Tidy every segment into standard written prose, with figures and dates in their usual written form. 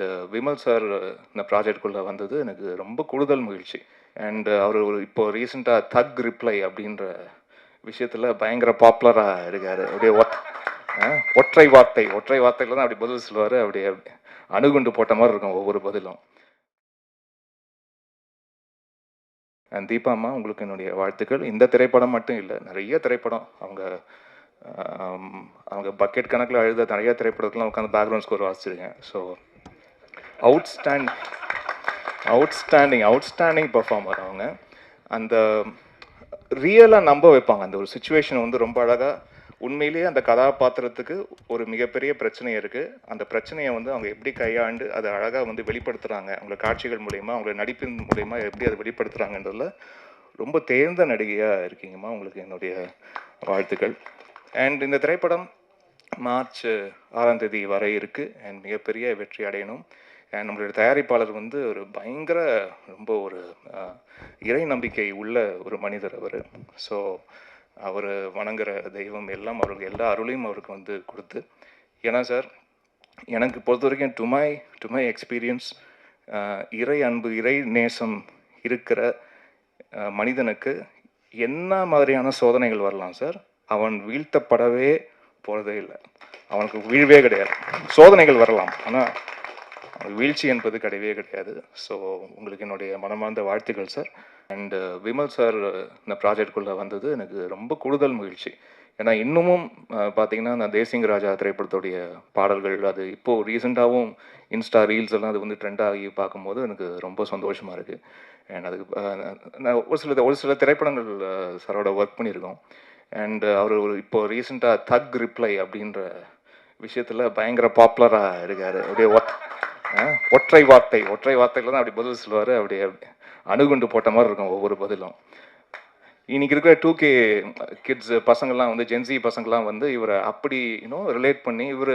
And Vimal sir இந்த ப்ராஜெக்ட்குள்ளே வந்தது எனக்கு ரொம்ப கூடுதல் மகிழ்ச்சி. அண்ட் அவர் ஒரு இப்போ ரீசெண்டாக தக் ரிப்ளை அப்படின்ற விஷயத்தில் பயங்கர பாப்புலராக இருக்கார். அப்படியே ஒற்றை வார்த்தையில் தான் அப்படி பதில் சொல்லுவார். அப்படியே அணுகுண்டு போட்ட மாதிரி இருக்கும் ஒவ்வொரு பதிலும். அண்ட் தீபா அம்மா, உங்களுக்கு என்னுடைய வாழ்த்துக்கள். இந்த திரைப்படம் மட்டும் இல்லை, நிறைய திரைப்படம் அவங்க பக்கெட் கணக்கில் அழுத நிறைய திரைப்படத்துலாம் உட்காந்து பேக்ரவுண்ட் ஸ்கோர் வாசிச்சிருக்கேன். ஸோ அவுட்ஸ்டாண்டிங் பர்ஃபார்மர் அவங்க. அந்த ரியலாக நம்ப வைப்பாங்க. அந்த ஒரு சுச்சுவேஷனை வந்து ரொம்ப அழகாக, உண்மையிலேயே அந்த கதாபாத்திரத்துக்கு ஒரு மிகப்பெரிய பிரச்சனை இருக்குது. அந்த பிரச்சனையை வந்து அவங்க எப்படி கையாண்டு அதை அழகாக வந்து வெளிப்படுத்துகிறாங்க, அவங்கள காட்சிகள் மூலயமா, அவங்கள நடிப்பின் மூலயமா எப்படி அதை வெளிப்படுத்துகிறாங்கன்றதுல ரொம்ப தேர்ந்த நடிகையாக இருக்கீங்கம்மா. உங்களுக்கு என்னுடைய வாழ்த்துக்கள். அண்ட் இந்த திரைப்படம் மார்ச் 6ஆம் தேதி வரை இருக்குது. அண்ட் மிகப்பெரிய வெற்றி அடையணும். அண்ட் நம்மளுடைய தயாரிப்பாளர் வந்து ஒரு பயங்கர ரொம்ப ஒரு இறை நம்பிக்கை உள்ள ஒரு மனிதர் அவர். ஸோ அவர் வணங்குற தெய்வம் எல்லாம் அவருக்கு எல்லா அருளையும் அவருக்கு வந்து கொடுத்து, ஏன்னா சார், எனக்கு பொறுத்த வரைக்கும் டு மை எக்ஸ்பீரியன்ஸ், இறை அன்பு, இறை நேசம் இருக்கிற மனிதனுக்கு என்ன மாதிரியான சோதனைகள் வரலாம் சார், அவன் வீழ்த்தப்படவே போகிறதே இல்லை. அவனுக்கு வீழ்வே கிடையாது. சோதனைகள் வரலாம், ஆனால் வீழ்ச்சி என்பது கிடையவே கிடையாது. ஸோ உங்களுக்கு என்னுடைய மனமார்ந்த வாழ்த்துக்கள் சார். அண்டு விமல் சார் இந்த ப்ராஜெக்ட்குள்ளே வந்தது எனக்கு ரொம்ப கூடுதல் மகிழ்ச்சி. ஏன்னா இன்னமும் பார்த்தீங்கன்னா, நான் தேசிங்க ராஜா திரைப்படத்துடைய பாடல்கள் அது இப்போது ரீசெண்டாகவும் இன்ஸ்டா ரீல்ஸ் எல்லாம் அது வந்து ட்ரெண்ட் ஆகி பார்க்கும்போது எனக்கு ரொம்ப சந்தோஷமாக இருக்குது. அண்ட் அதுக்கு நான் ஒரு சில திரைப்படங்கள் சாரோட ஒர்க் பண்ணியிருக்கோம். அண்ட் அவர் ஒரு இப்போ ரீசெண்டாக தக் ரிப்ளை அப்படின்ற விஷயத்தில் பயங்கர பாப்புலராக இருக்கார். அப்படியே ஒற்றை வார்த்தையில் தான் அப்படி பதில் சொல்லுவார். அப்படியே அணுகுண்டு போட்ட மாதிரி இருக்கும் ஒவ்வொரு பதிலும். இன்னைக்கு இருக்கிற 2K கிட்ஸ் பசங்கள்லாம் வந்து, ஜென்சி பசங்கள்லாம் வந்து இவரை அப்படி ரிலேட் பண்ணி, இவர்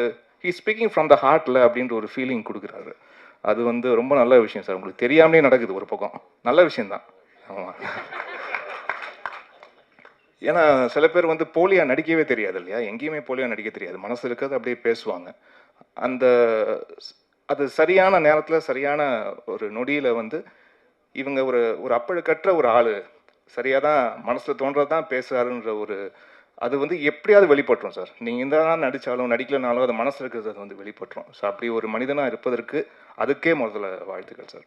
ஸ்பீக்கிங் ஃப்ரம் த ஹார்ட்ல அப்படின்ற ஒரு ஃபீலிங் கொடுக்குறாரு. அது வந்து ரொம்ப நல்ல விஷயம் சார். உங்களுக்கு தெரியாமலே நடக்குது ஒரு பக்கம், நல்ல விஷயம்தான். ஆமாம், ஏன்னா சில பேர் வந்து போலியா நடிக்கவே தெரியாது இல்லையா, எங்கேயுமே போலியா நடிக்க தெரியாது, மனசு இருக்கிறது அப்படியே பேசுவாங்க. அந்த அது சரியான நேரத்தில் சரியான ஒரு நொடியில் வந்து இவங்க ஒரு அப்பழுக்கற்ற ஒரு ஆள், சரியாக தான் மனசில் தோன்றது தான் பேசுகிறாருன்ற ஒரு அது வந்து எப்படியாவது வெளிப்பட்டுரும் சார். நீங்கள் இந்த தான் நடித்தாலும் நடிக்கலனாலும் அது மனசில் இருக்கிறது அது வந்து வெளிப்பட்டுரும். ஸோ அப்படி ஒரு மனிதனாக இருப்பதற்கு அதுக்கே முதல்ல வாழ்த்துக்கள் சார்.